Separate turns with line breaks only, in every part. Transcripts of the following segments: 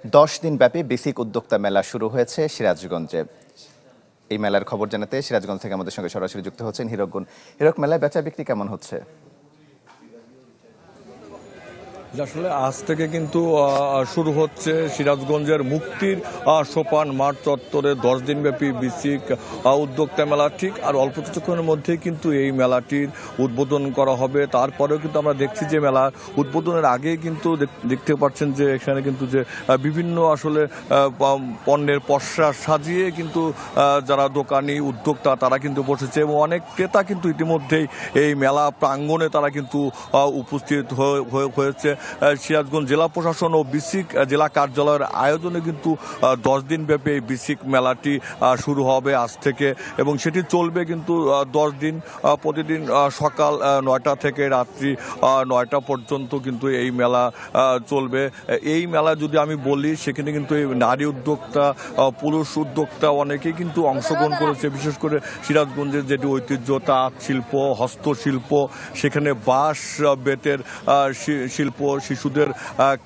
10 দিন ব্যাপী বেসিক উদ্যোক্তা মেলা শুরু হয়েছে সিরাজগঞ্জে। এই মেলার খবর জানাতে সিরাজগঞ্জ থেকে আমাদের সঙ্গে সরাসরি যুক্ত হচ্ছেন হিরক। হিরক, মেলায় বেচা বিক্রি কেমন হচ্ছে?
আসলে আজ থেকে কিন্তু শুরু হচ্ছে সিরাজগঞ্জের মুক্তির সোপান মাঠ চত্বরে 10 দিনব্যাপী বেসিক উদ্যোক্তা মেলা। ঠিক আর অল্প কিছুক্ষণের মধ্যেই কিন্তু এই মেলাটির উদ্বোধন করা হবে। তারপরেও কিন্তু আমরা দেখছি যে মেলার উদ্বোধনের আগেই কিন্তু দেখতে পাচ্ছেন যে এখানে কিন্তু যে বিভিন্ন আসলে পণ্যের পসরা সাজিয়ে কিন্তু যারা দোকানি উদ্যোক্তা তারা কিন্তু বসেছে এবং অনেক ক্রেতা কিন্তু ইতিমধ্যেই এই মেলা প্রাঙ্গণে তারা কিন্তু উপস্থিত হয়েছে। সিরাজগঞ্জ জেলা প্রশাসন ও বিসিক জেলা কার্যালয়ের আয়োজনে কিন্তু 10 দিনব্যাপী এই বিসিক মেলাটি শুরু হবে আজ থেকে এবং সেটি চলবে কিন্তু 10 দিন, প্রতিদিন সকাল 9টা থেকে রাত্রি 9টা পর্যন্ত কিন্তু এই মেলা চলবে। এই মেলা যদি আমি বলি সেখানে কিন্তু এই নারী উদ্যোক্তা, পুরুষ উদ্যোক্তা অনেকেই কিন্তু অংশগ্রহণ করেছে। বিশেষ করে সিরাজগঞ্জের যেটি ঐতিহ্য তাঁত শিল্প, হস্তশিল্প, সেখানে বাঁশ বেতের শিল্প, শিশুদের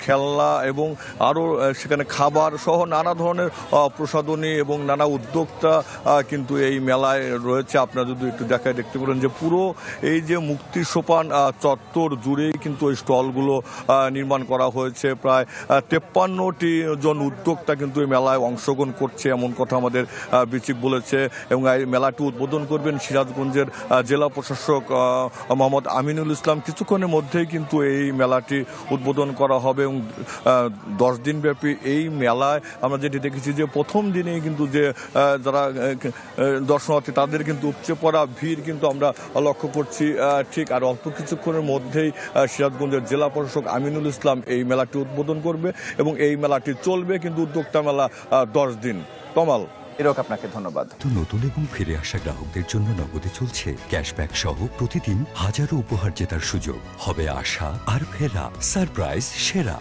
খেলনা এবং আরও সেখানে খাবার সহ নানা ধরনের প্রসাধনী এবং নানা উদ্যোক্তা কিন্তু এই মেলায় রয়েছে। আপনারা যদি একটু দেখতে পারেন যে পুরো এই যে মুক্তি সোপান চত্বর জুড়েই কিন্তু এই স্টলগুলো নির্মাণ করা হয়েছে। প্রায় 53টি জন উদ্যোক্তা কিন্তু এই মেলায় অংশগ্রহণ করছে এমন কথা আমাদের বিচিক বলেছে এবং এই মেলাটি উদ্বোধন করবেন সিরাজগঞ্জের জেলা প্রশাসক মোহাম্মদ আমিনুল ইসলাম। কিছুক্ষণের মধ্যেই কিন্তু এই মেলাটি উদ্বোধন করা হবে এবং 10 দিনব্যাপী এই মেলায় আমরা যেটি দেখেছি যে প্রথম দিনেই কিন্তু যে যারা দর্শনার্থী তাদের কিন্তু উপচে পড়া ভিড় কিন্তু আমরা লক্ষ্য করছি। ঠিক আর অল্প কিছুক্ষণের মধ্যেই সিরাজগঞ্জের জেলা প্রশাসক আমিনুল ইসলাম এই মেলাটি উদ্বোধন করবে এবং এই মেলাটি চলবে কিন্তু উদ্যোক্তা মেলা 10 দিন। কমাল।
হিরক, আপনাকে ধন্যবাদ।
নতুন এবং ফিরে আসা গ্রাহকদের জন্য নগদে চলছে ক্যাশব্যাক সহ প্রতিদিন হাজারো উপহার জেতার সুযোগ। হবে আশা আর ফেরা, সারপ্রাইজ সেরা।